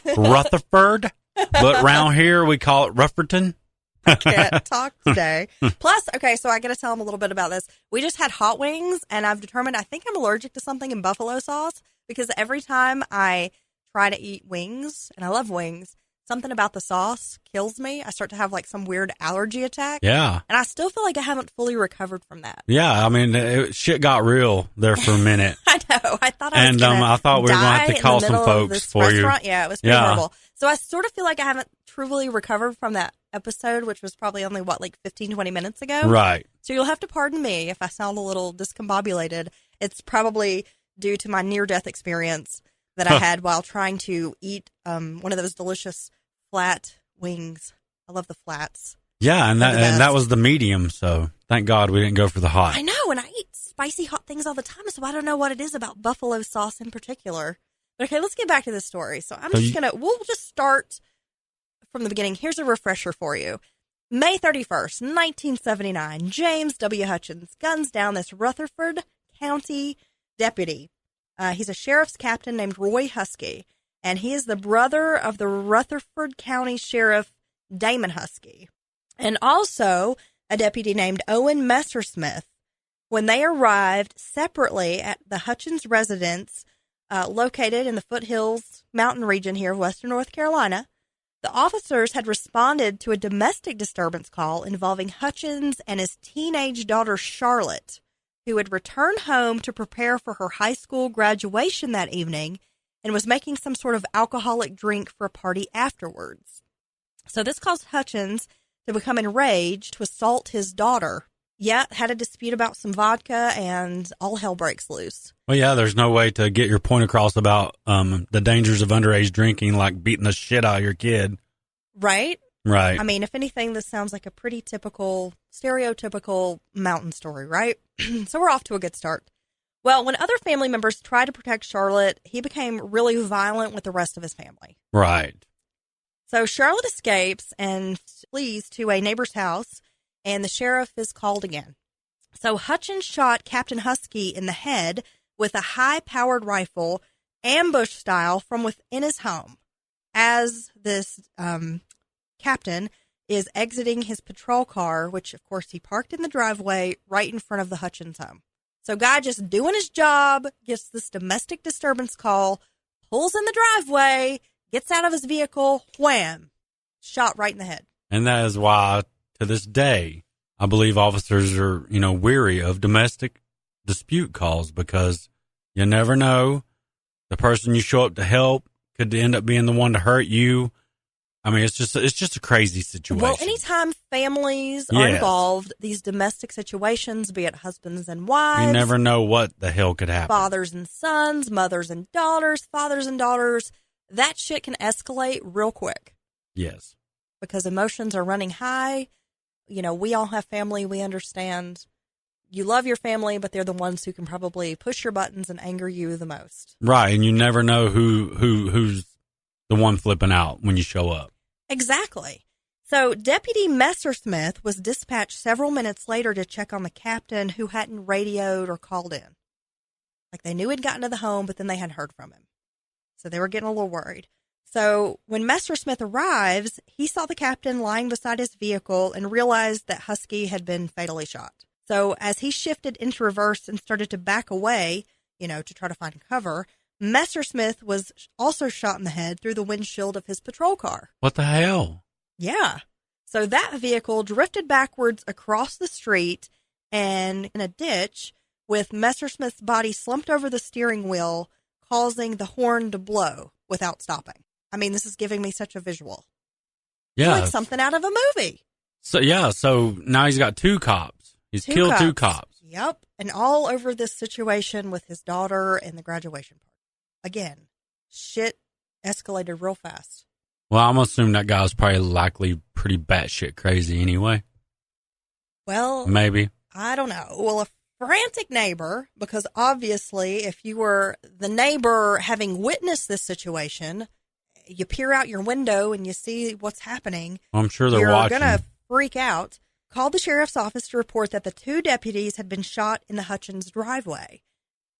Rutherford, but around here we call it Rufferton. I can't talk today. Plus, okay, so I got to tell them a little bit about this. We just had hot wings, and I've determined I think I'm allergic to something in buffalo sauce because every time I try to eat wings, and I love wings, something about the sauce kills me. I start to have like some weird allergy attack. Yeah. And I still feel like I haven't fully recovered from that. Yeah, I mean, shit got real there for a minute. I know. I thought I was I thought we were going to have to call some folks for restaurant. you. Yeah, it was pretty horrible. So I sort of feel like I haven't truly recovered from that episode, which was probably only, 15, 20 minutes ago? Right. So you'll have to pardon me if I sound a little discombobulated. It's probably due to my near-death experience that I had while trying to eat one of those delicious flat wings. I love the flats. Yeah, and that was the medium, so thank God we didn't go for the hot. I know, and I eat spicy hot things all the time, so I don't know what it is about buffalo sauce in particular. But okay, let's get back to this story. So we'll just start from the beginning. Here's a refresher for you. May 31st, 1979, James W. Hutchins guns down this Rutherford County deputy. He's a sheriff's captain named Roy Husky, and he is the brother of the Rutherford County Sheriff Damon Husky, and also a deputy named Owen Messersmith. When they arrived separately at the Hutchins residence, located in the foothills mountain region here of western North Carolina, the officers had responded to a domestic disturbance call involving Hutchins and his teenage daughter Charlotte, who had returned home to prepare for her high school graduation that evening and was making some sort of alcoholic drink for a party afterwards. So this caused Hutchins to become enraged, to assault his daughter. Yeah, had a dispute about some vodka, and all hell breaks loose. Well, yeah, there's no way to get your point across about the dangers of underage drinking, like beating the shit out of your kid. Right? Right. I mean, if anything, this sounds like a pretty typical, stereotypical mountain story, right? So we're off to a good start. Well, when other family members tried to protect Charlotte, he became really violent with the rest of his family. Right. So Charlotte escapes and flees to a neighbor's house, and the sheriff is called again. So Hutchins shot Captain Husky in the head with a high-powered rifle, ambush style, from within his home, as this captain is exiting his patrol car, which, of course, he parked in the driveway right in front of the Hutchins home. So guy just doing his job, gets this domestic disturbance call, pulls in the driveway, gets out of his vehicle, wham, shot right in the head. And that is why, to this day, I believe officers are, weary of domestic dispute calls, because you never know. The person you show up to help could end up being the one to hurt you. I mean, it's just a crazy situation. Well, anytime families are involved, these domestic situations, be it husbands and wives, you never know what the hell could happen. Fathers and sons, mothers and daughters, fathers and daughters, that shit can escalate real quick. Yes. Because emotions are running high. We all have family. We understand. You love your family, but they're the ones who can probably push your buttons and anger you the most. Right, and you never know who's the one flipping out when you show up. Exactly. So Deputy Messersmith was dispatched several minutes later to check on the captain, who hadn't radioed or called in. Like, they knew he'd gotten to the home, but then they hadn't heard from him. So they were getting a little worried. So when Messersmith arrives, he saw the captain lying beside his vehicle and realized that Husky had been fatally shot. So as he shifted into reverse and started to back away, to try to find cover, Messersmith was also shot in the head through the windshield of his patrol car. What the hell? Yeah. So that vehicle drifted backwards across the street and in a ditch, with Messersmith's body slumped over the steering wheel, causing the horn to blow without stopping. I mean, this is giving me such a visual. Yeah. It's like something out of a movie. So now he's got two cops. He's killed two cops. Yep. And all over this situation with his daughter and the graduation party. Again, shit escalated real fast. Well, I'm assuming that guy was probably likely pretty batshit crazy anyway. Well, maybe. I don't know. Well, a frantic neighbor, because obviously if you were the neighbor having witnessed this situation, you peer out your window and you see what's happening. I'm sure they're watching. You're going to freak out. Called the sheriff's office to report that the two deputies had been shot in the Hutchins driveway.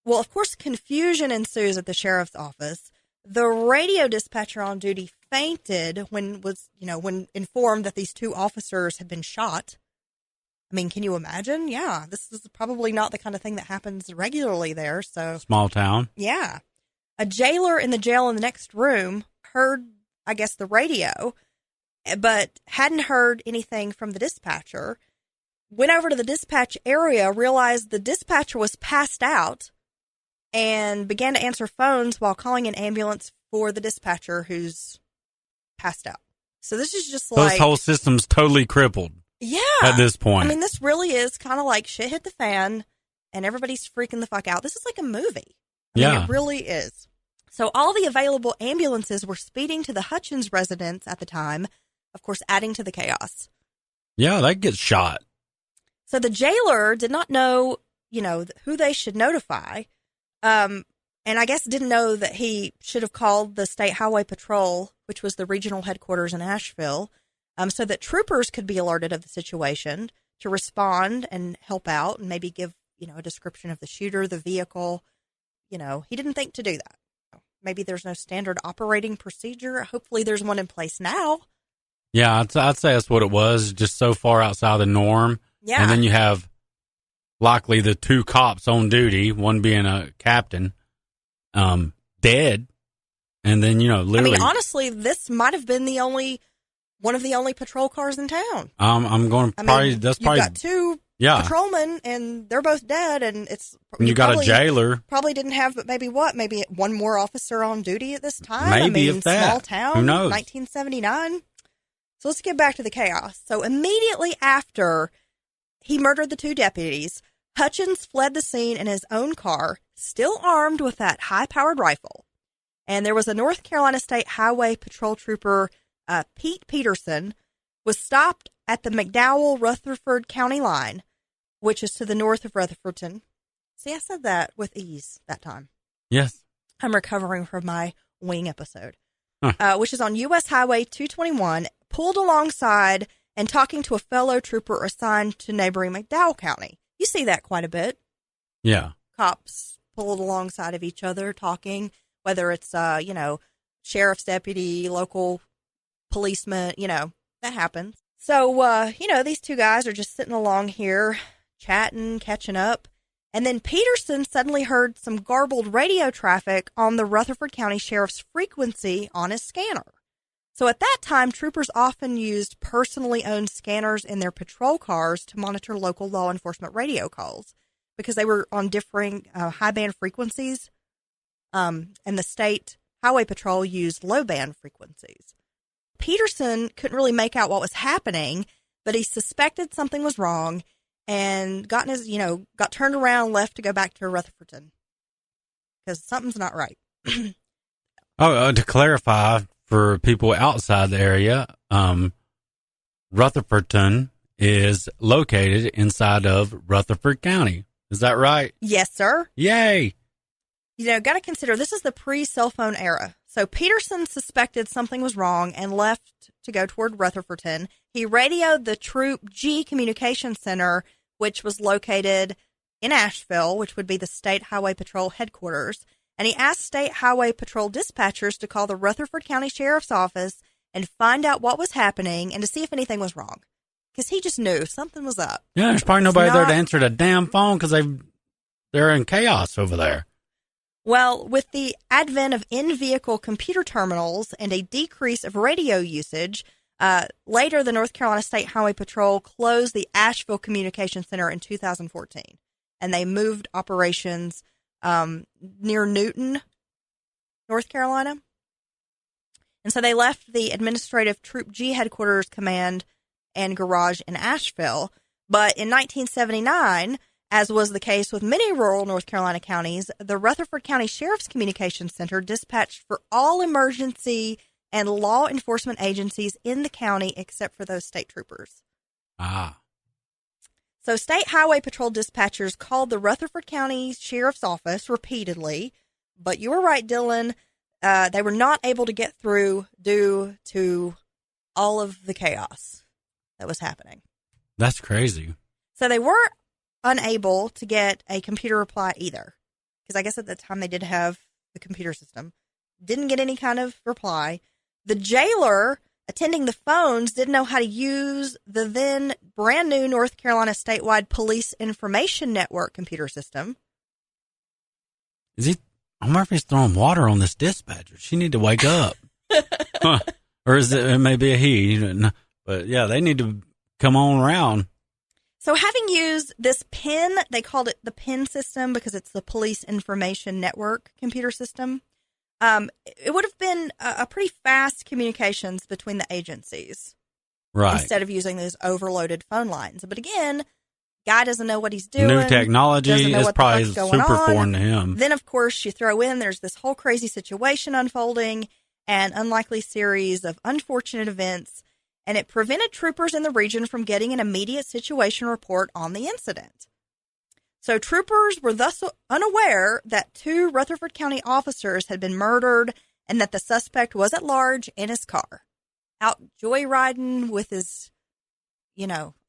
Well, of course, confusion ensues at the sheriff's office The radio dispatcher on duty fainted when informed that these two officers had been shot. I mean, can you imagine? Yeah, this is probably not the kind of thing that happens regularly there. So small town. Yeah. A jailer in the jail in the next room heard, I guess, the radio, but hadn't heard anything from the dispatcher. Went over to the dispatch area, realized the dispatcher was passed out, and began to answer phones while calling an ambulance for the dispatcher who's passed out. So this is just like... Those whole system's totally crippled. Yeah. At this point. I mean, this really is kind of like shit hit the fan, and everybody's freaking the fuck out. This is like a movie. I mean, it really is. So all the available ambulances were speeding to the Hutchins residence at the time, of course, adding to the chaos. Yeah, they get shot. So the jailer did not know, who they should notify. And I guess didn't know that he should have called the State Highway Patrol, which was the regional headquarters in Asheville, so that troopers could be alerted of the situation to respond and help out and maybe give, a description of the shooter, the vehicle. He didn't think to do that. Maybe there's no standard operating procedure. Hopefully there's one in place now. Yeah, I'd say that's what it was, just so far outside the norm. Yeah. And then you have likely the two cops on duty, one being a captain, dead. And then, literally. I mean, honestly, this might have been one of the only patrol cars in town. I'm going to probably, that's probably. You've got two patrolmen, and they're both dead, and it's. You got a jailer. Probably didn't have, but maybe one more officer on duty at this time? Maybe if that. Small town. Who knows? 1979. So let's get back to the chaos. So immediately after he murdered the two deputies, Hutchins fled the scene in his own car, still armed with that high-powered rifle. And there was a North Carolina State Highway Patrol Trooper, Pete Peterson, was stopped at the McDowell-Rutherford County line, which is to the north of Rutherfordton. See, I said that with ease that time. Yes. I'm recovering from my wing episode, huh. Which is on U.S. Highway 221, pulled alongside and talking to a fellow trooper assigned to neighboring McDowell County. You see that quite a bit. Yeah. Cops pulled alongside of each other talking, whether it's, sheriff's deputy, local policeman, that happens. So, these two guys are just sitting along here, chatting, catching up. And then Peterson suddenly heard some garbled radio traffic on the Rutherford County Sheriff's frequency on his scanner. So at that time, troopers often used personally owned scanners in their patrol cars to monitor local law enforcement radio calls because they were on differing high-band frequencies, and the State Highway Patrol used low-band frequencies. Peterson couldn't really make out what was happening, but he suspected something was wrong and got turned around, left to go back to Rutherfordton because something's not right. To clarify for people outside the area, Rutherfordton is located inside of Rutherford County. Is that right? Yes, sir. Yay. Got to consider this is the pre-cell phone era. So Peterson suspected something was wrong and left to go toward Rutherfordton. He radioed the Troop G Communication Center, which was located in Asheville, which would be the State Highway Patrol headquarters. And he asked State Highway Patrol dispatchers to call the Rutherford County Sheriff's Office and find out what was happening and to see if anything was wrong. Because he just knew something was up. Yeah, there's probably nobody there to answer the damn phone because they're in chaos over there. Well, with the advent of in-vehicle computer terminals and a decrease of radio usage, later the North Carolina State Highway Patrol closed the Asheville Communication Center in 2014. And they moved operations near Newton, North Carolina. And so they left the administrative Troop G headquarters command and garage in Asheville. But in 1979, as was the case with many rural North Carolina counties, the Rutherford County Sheriff's Communications Center dispatched for all emergency and law enforcement agencies in the county except for those state troopers. Ah. So State Highway Patrol dispatchers called the Rutherford County Sheriff's Office repeatedly, but you were right, Dylan. They were not able to get through due to all of the chaos that was happening. That's crazy. So they were unable to get a computer reply either, because I guess at the time they did have the computer system, didn't get any kind of reply. The jailer attending the phones didn't know how to use the then brand new North Carolina statewide police information network computer system. I wonder if he's throwing water on this dispatcher. She need to wake up. Huh. Or it may be a he. But yeah, they need to come on around. So having used this PIN, they called it the PIN system because it's the Police Information Network computer system. It would have been a pretty fast communications between the agencies. Right. Instead of using those overloaded phone lines. But again, guy doesn't know what he's doing. New technology is probably super foreign to him. Then, of course, you throw in, there's this whole crazy situation unfolding, an unlikely series of unfortunate events, and it prevented troopers in the region from getting an immediate situation report on the incident. So troopers were thus unaware that 2 Rutherford County officers had been murdered and that the suspect was at large in his car, out joyriding with his,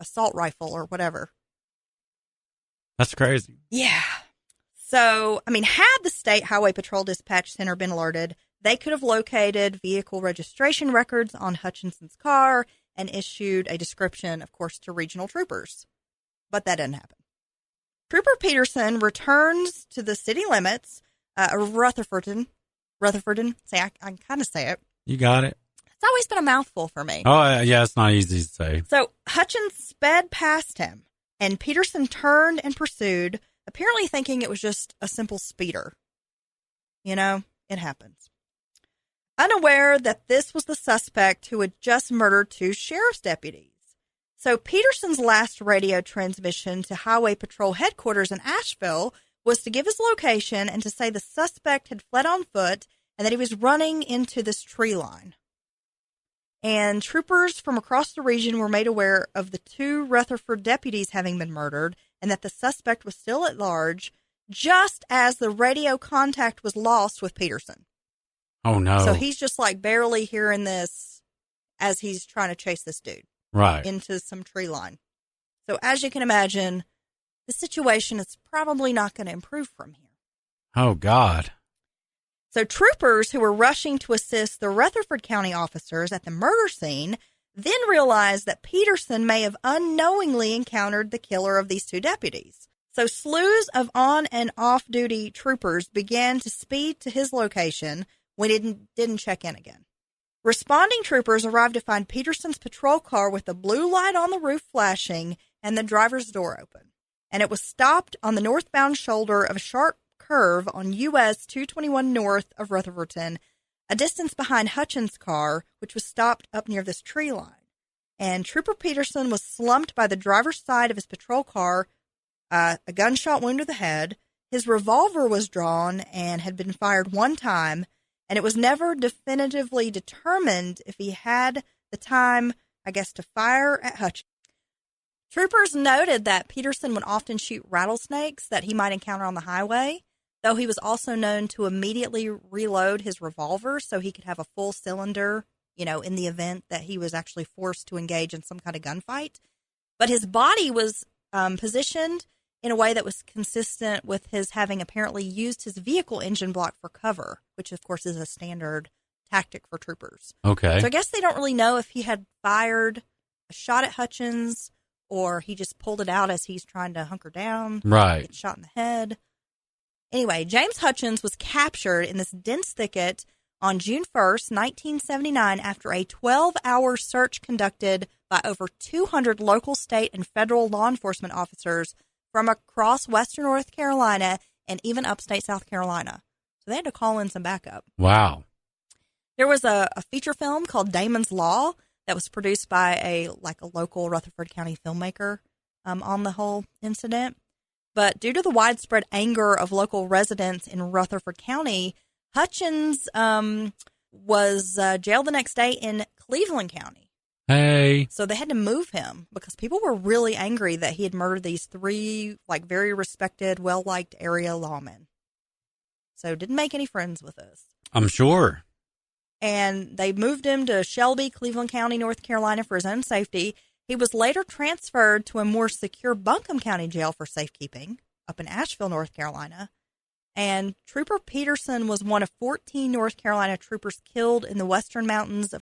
assault rifle or whatever. That's crazy. Yeah. So, had the State Highway Patrol Dispatch Center been alerted, they could have located vehicle registration records on Hutchinson's car and issued a description, of course, to regional troopers. But that didn't happen. Trooper Peterson returns to the city limits of Rutherfordton. See, I can kind of say it. You got it. It's always been a mouthful for me. Oh, yeah, it's not easy to say. So Hutchins sped past him, and Peterson turned and pursued, apparently thinking it was just a simple speeder. It happens. Unaware that this was the suspect who had just murdered 2 sheriff's deputies. So Peterson's last radio transmission to Highway Patrol headquarters in Asheville was to give his location and to say the suspect had fled on foot and that he was running into this tree line. And troopers from across the region were made aware of the 2 Rutherford deputies having been murdered and that the suspect was still at large, just as the radio contact was lost with Peterson. Oh, no. So he's just barely hearing this as he's trying to chase this dude. Right. Into some tree line. So as you can imagine, the situation is probably not going to improve from here. Oh, God. So troopers who were rushing to assist the Rutherford County officers at the murder scene then realized that Peterson may have unknowingly encountered the killer of these 2 deputies. So slews of on- and off-duty troopers began to speed to his location when he didn't check in again. Responding troopers arrived to find Peterson's patrol car with the blue light on the roof flashing and the driver's door open. And it was stopped on the northbound shoulder of a sharp curve on US 221 north of Rutherfordton, a distance behind Hutchins' car, which was stopped up near this tree line. And Trooper Peterson was slumped by the driver's side of his patrol car, a gunshot wound to the head. His revolver was drawn and had been fired 1 time, and it was never definitively determined if he had the time, to fire at Hutchins. Troopers noted that Peterson would often shoot rattlesnakes that he might encounter on the highway, though he was also known to immediately reload his revolver so he could have a full cylinder, in the event that he was actually forced to engage in some kind of gunfight. But his body was positioned in a way that was consistent with his having apparently used his vehicle engine block for cover, which, of course, is a standard tactic for troopers. Okay. So I guess they don't really know if he had fired a shot at Hutchins or he just pulled it out as he's trying to hunker down. Right. Get shot in the head. Anyway, James Hutchins was captured in this dense thicket on June 1st, 1979, after a 12-hour search conducted by over 200 local, state, and federal law enforcement officers from across western North Carolina and even upstate South Carolina. So they had to call in some backup. Wow. There was a feature film called Damon's Law that was produced by a local Rutherford County filmmaker on the whole incident. But due to the widespread anger of local residents in Rutherford County, Hutchins was jailed the next day in Cleveland County. Hey. So they had to move him because people were really angry that he had murdered these 3 very respected, well-liked area lawmen. So didn't make any friends with us. I'm sure. And they moved him to Shelby, Cleveland County, North Carolina for his own safety. He was later transferred to a more secure Buncombe County jail for safekeeping up in Asheville, North Carolina. And Trooper Peterson was one of 14 North Carolina troopers killed in the western mountains of